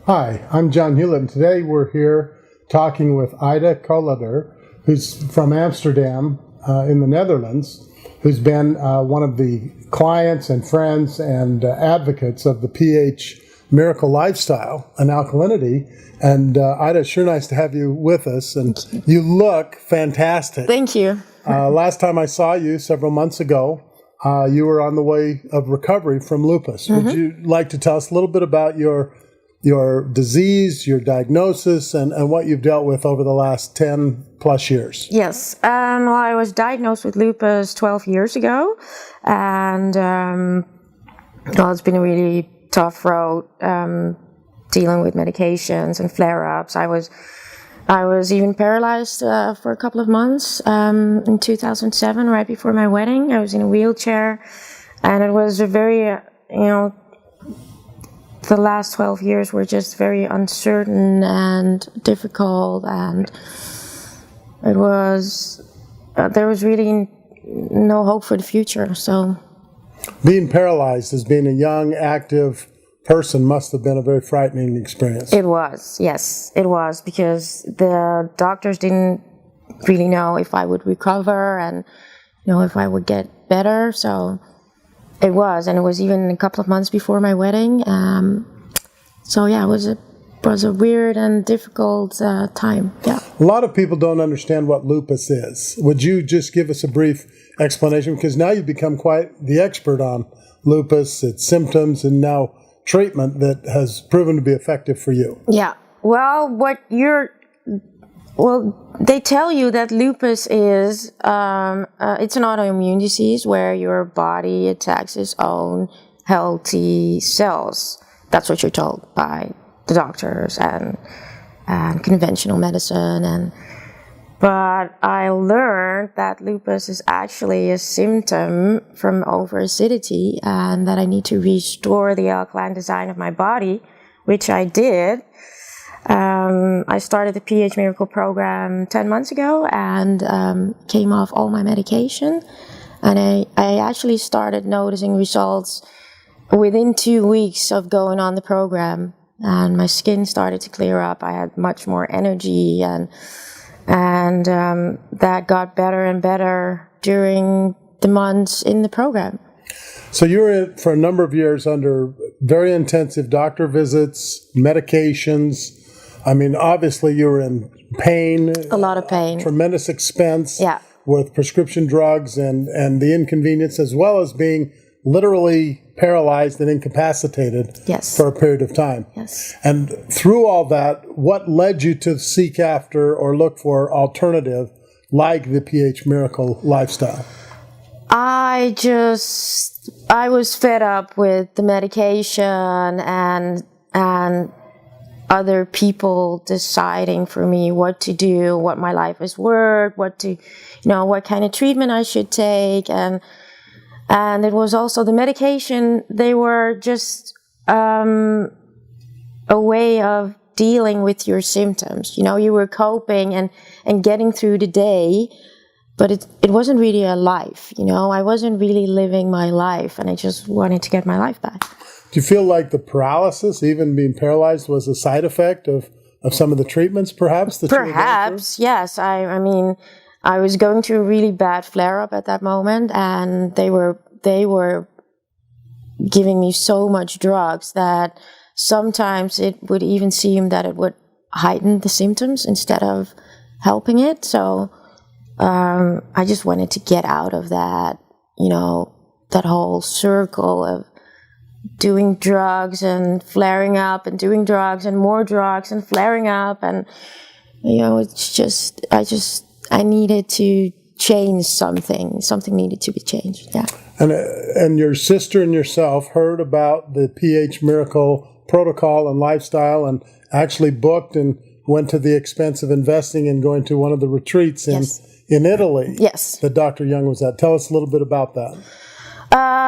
Hi, I'm John Hewlett, and today we're here talking with Ida Colleder, who's from Amsterdam in the Netherlands, who's been one of the clients and friends and advocates of the pH Miracle Lifestyle and Alkalinity. And Ida, it's sure nice to have you with us, and you look fantastic. Thank you. Last time I saw you several months ago, you were on the way of recovery from lupus. Mm-hmm. Would you like to tell us a little bit about your disease, your diagnosis, and what you've dealt with over the last 10 plus years? Yes. Well, I was diagnosed with lupus 12 years ago, and well, it's been a really tough road dealing with medications and flare-ups. I was even paralyzed for a couple of months in 2007, right before my wedding. I was in a wheelchair, and it was a very, the last 12 years were just very uncertain and difficult, and it was there was really no hope for the future. So being paralyzed as being a young, active person must have been a very frightening experience. It was, yes, it was, because the doctors didn't really know if I would recover and if I would get better. So it was even a couple of months before my wedding. So yeah, it was a weird and difficult time. Yeah. A lot of people don't understand what lupus is. Would you just give us a brief explanation? Because now you've become quite the expert on lupus, its symptoms, and now treatment that has proven to be effective for you. Yeah. Well, they tell you that lupus is it's an autoimmune disease where your body attacks its own healthy cells. That's what you're told by the doctors and conventional medicine. But I learned that lupus is actually a symptom from overacidity, and that I need to restore the alkaline design of my body, which I did. I started the pH Miracle program 10 months ago and came off all my medication. And I actually started noticing results within 2 weeks of going on the program. And my skin started to clear up. I had much more energy, and that got better and better during the months in the program. So you were for a number of years under very intensive doctor visits, medications. I mean, obviously you were in pain. A lot of pain. Tremendous expense. Yeah. With prescription drugs and the inconvenience, as well as being literally paralyzed and incapacitated. Yes. For a period of time. Yes. And through all that, what led you to seek after or look for alternative like the pH Miracle Lifestyle? I was fed up with the medication and other people deciding for me what to do, what my life is worth, what kind of treatment I should take, and it was also the medication. They were just a way of dealing with your symptoms. You were coping and getting through the day, but it wasn't really a life. I wasn't really living my life, and I just wanted to get my life back. Do you feel like the paralysis, even being paralyzed, was a side effect of some of the treatments, perhaps? Perhaps, yes. I mean, I was going through a really bad flare-up at that moment, and they were giving me so much drugs that sometimes it would even seem that it would heighten the symptoms instead of helping it. So I just wanted to get out of that, that whole circle of doing drugs and flaring up and doing drugs and more drugs and flaring up. And, it's just, I needed to change something. Something needed to be changed, yeah. And your sister and yourself heard about the pH Miracle protocol and lifestyle and actually booked and went to the expense of investing and going to one of the retreats in Italy. Yes. That Dr. Young was at. Tell us a little bit about that.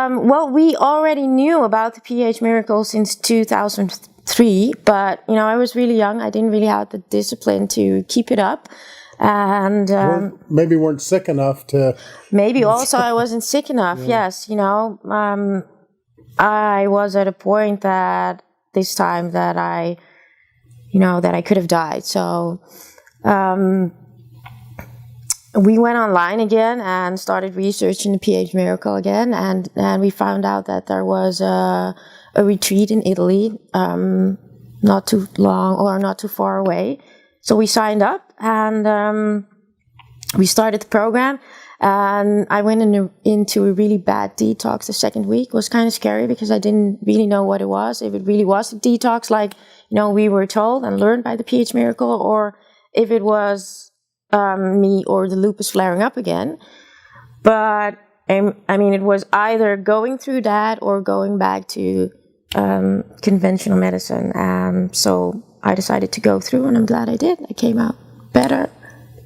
Well, we already knew about the pH Miracle since 2003, but, I was really young. I didn't really have the discipline to keep it up. And maybe weren't sick enough to. Maybe also I wasn't sick enough. Yeah. Yes, I was at a point that this time that I that I could have died. So we went online again and started researching the pH miracle again, and we found out that there was a retreat in Italy, not too long or not too far away. So we signed up and we started the program. And I went into a really bad detox the second week. It was kind of scary because I didn't really know what it was. If it really was a detox, like, we were told and learned by the pH miracle, or if it was me or the lupus flaring up again. But it was either going through that or going back to conventional medicine. So I decided to go through, and I'm glad I did. I came out better.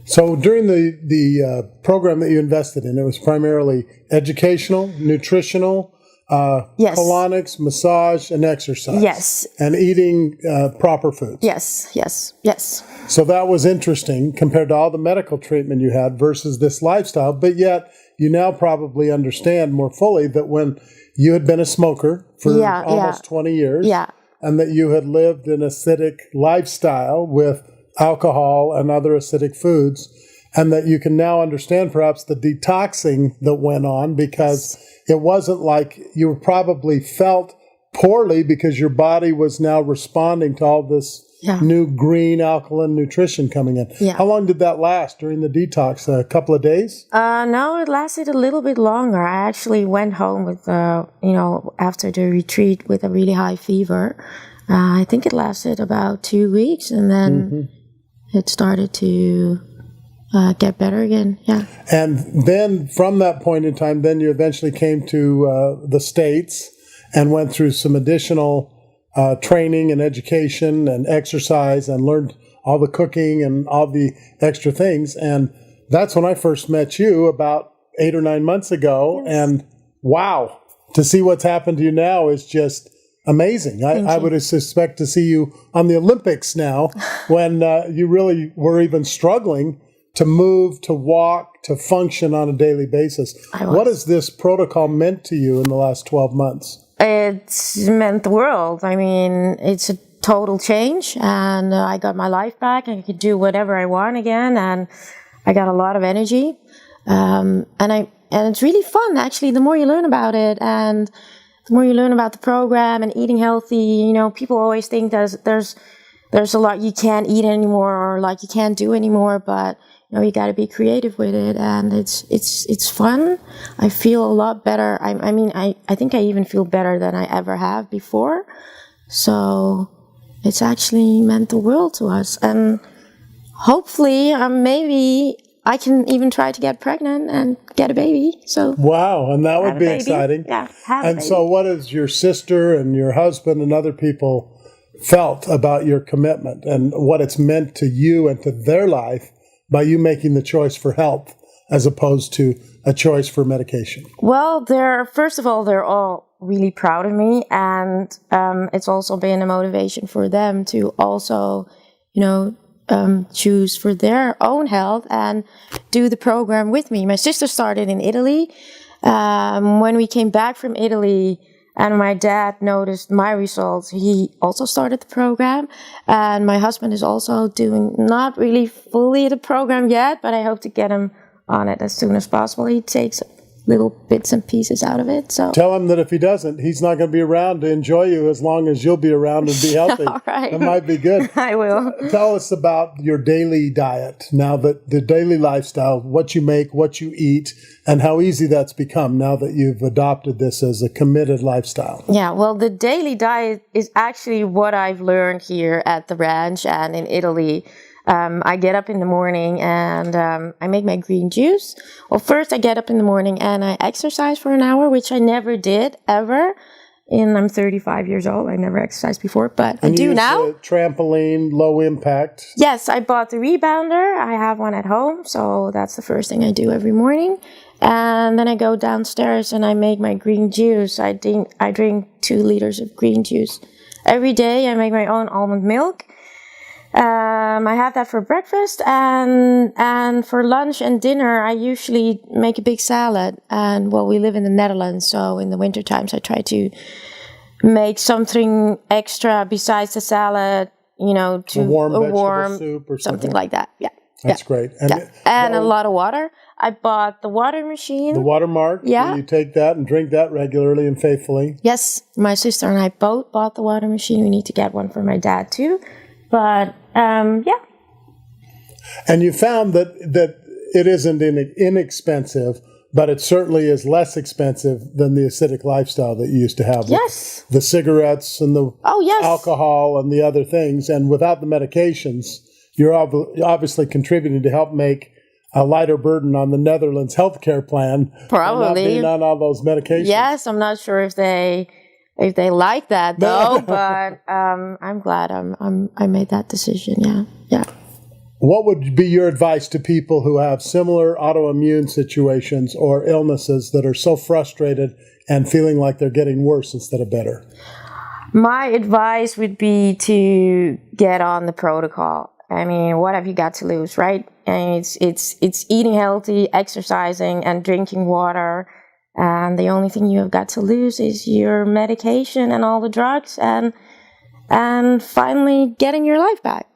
So during the program that you invested in, it was primarily educational, nutritional, yes. colonics, massage, and exercise. Yes. And eating proper foods. Yes. So that was interesting compared to all the medical treatment you had versus this lifestyle. But yet you now probably understand more fully that when you had been a smoker for almost 20 years, and that you had lived an acidic lifestyle with alcohol and other acidic foods, and that you can now understand perhaps the detoxing that went on, because it wasn't like you probably felt poorly because your body was now responding to all this new green alkaline nutrition coming in. How long did that last during the detox? A couple of days? No, it lasted a little bit longer. I actually went home with, after the retreat with a really high fever. I think it lasted about 2 weeks, and then it started to get better again. Yeah. And then from that point in time, then you eventually came to the States and went through some additional training and education and exercise and learned all the cooking and all the extra things. And that's when I first met you about 8 or 9 months ago. Yes. And wow, to see what's happened to you now is just amazing. I would suspect to see you on the Olympics now when you really were even struggling to move, to walk, to function on a daily basis. What has this protocol meant to you in the last 12 months? It's meant the world. It's a total change, and I got my life back, and I could do whatever I want again, and I got a lot of energy. And it's really fun, actually, the more you learn about it, and the more you learn about the program and eating healthy. People always think there's a lot you can't eat anymore, or like you can't do anymore, but you got to be creative with it, and it's fun. I feel a lot better. I think I even feel better than I ever have before. So it's actually meant the world to us, and hopefully, maybe I can even try to get pregnant and get a baby. So wow, and that would be exciting. Yeah, have a baby. So what has your sister and your husband and other people felt about your commitment and what it's meant to you and to their life by you making the choice for health as opposed to a choice for medication? Well, first of all, they're all really proud of me, and it's also been a motivation for them to also, choose for their own health and do the program with me. My sister started in Italy. When we came back from Italy and my dad noticed my results, he also started the program. And my husband is also doing not really fully the program yet, but I hope to get him on it as soon as possible. He takes little bits and pieces out of it. So tell him that if he doesn't, he's not going to be around to enjoy you as long as you'll be around and be healthy. All right. It might be good. I will. Tell us about your daily diet now, that the daily lifestyle, what you make, what you eat, and how easy that's become now that you've adopted this as a committed lifestyle. Yeah, well, the daily diet is actually what I've learned here at the ranch and in Italy. I get up in the morning and I make my green juice. Well, first I get up in the morning and I exercise for an hour, which I never did ever. And I'm 35 years old. I never exercised before, but I do now. A trampoline, low impact. Yes, I bought the rebounder. I have one at home, so that's the first thing I do every morning. And then I go downstairs and I make my green juice. I drink 2 liters of green juice every day. I make my own almond milk. I have that for breakfast, and for lunch and dinner, I usually make a big salad. And well, we live in the Netherlands, so in the winter times, I try to make something extra besides the salad, to a warm vegetable warm soup or something like that. Yeah. That's great. And a lot of water. I bought the water machine. The Watermark. Yeah. You take that and drink that regularly and faithfully. Yes, my sister and I both bought the water machine. We need to get one for my dad too. But yeah. And you found that it isn't inexpensive, but it certainly is less expensive than the acidic lifestyle that you used to have. Yes. The cigarettes and the alcohol and the other things. And without the medications, you're obviously contributing to help make a lighter burden on the Netherlands healthcare plan. Probably. Not being on all those medications. Yes, I'm not sure if they like that though, but I'm glad I made that decision. Yeah. Yeah. What would be your advice to people who have similar autoimmune situations or illnesses that are so frustrated and feeling like they're getting worse instead of better? My advice would be to get on the protocol. I mean, what have you got to lose, right? And it's eating healthy, exercising, and drinking water. And the only thing you have got to lose is your medication and all the drugs, and finally getting your life back.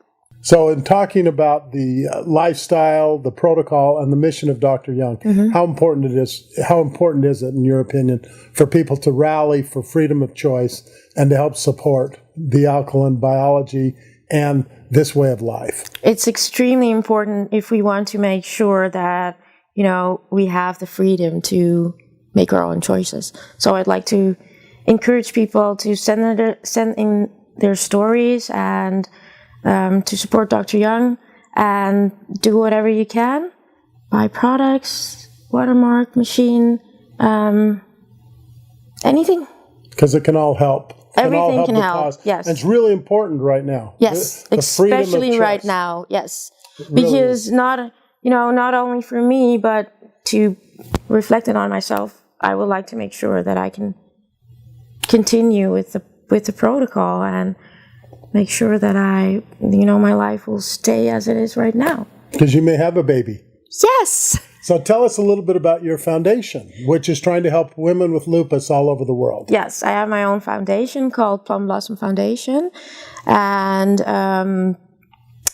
So in talking about the lifestyle, the protocol, and the mission of Dr. Young, how important is it, in your opinion, for people to rally for freedom of choice and to help support the alkaline biology and this way of life? It's extremely important if we want to make sure that, we have the freedom to make our own choices. So I'd like to encourage people to send in their stories and to support Dr. Young, and do whatever you can. Buy products, Watermark machine, anything. Because it can all help. Everything can help. Yes. And it's really important right now. Yes, the especially right now. Yes, because not only for me, but to reflect it on myself. I would like to make sure that I can continue with the protocol and make sure that my life will stay as it is right now. Because you may have a baby. Yes. So tell us a little bit about your foundation, which is trying to help women with lupus all over the world. Yes, I have my own foundation called Plum Blossom Foundation, and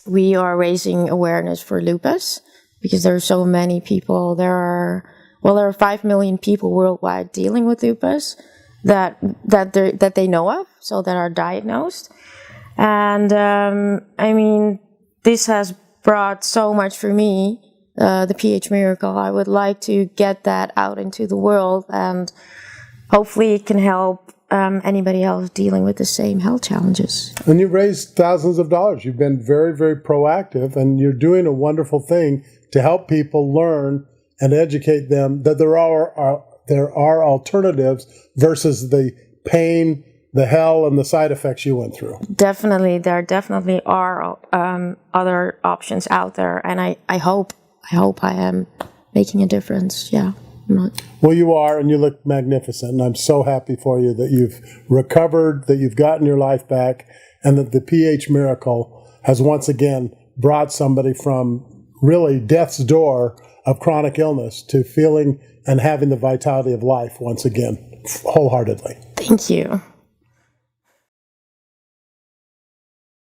we are raising awareness for lupus because there are so many people. There are 5 million people worldwide dealing with lupus that they know of, so that are diagnosed. And this has brought so much for me, the pH miracle. I would like to get that out into the world, and hopefully it can help anybody else dealing with the same health challenges. And you've raised thousands of dollars. You've been very, very proactive, and you're doing a wonderful thing to help people learn and educate them that there are alternatives versus the pain, the hell, and the side effects you went through. Definitely, there definitely are other options out there, and I hope I am making a difference. Yeah. Well, you are, and you look magnificent, and I'm so happy for you that you've recovered, that you've gotten your life back, and that the pH miracle has once again brought somebody from really death's door of chronic illness to feeling and having the vitality of life once again, wholeheartedly. Thank you.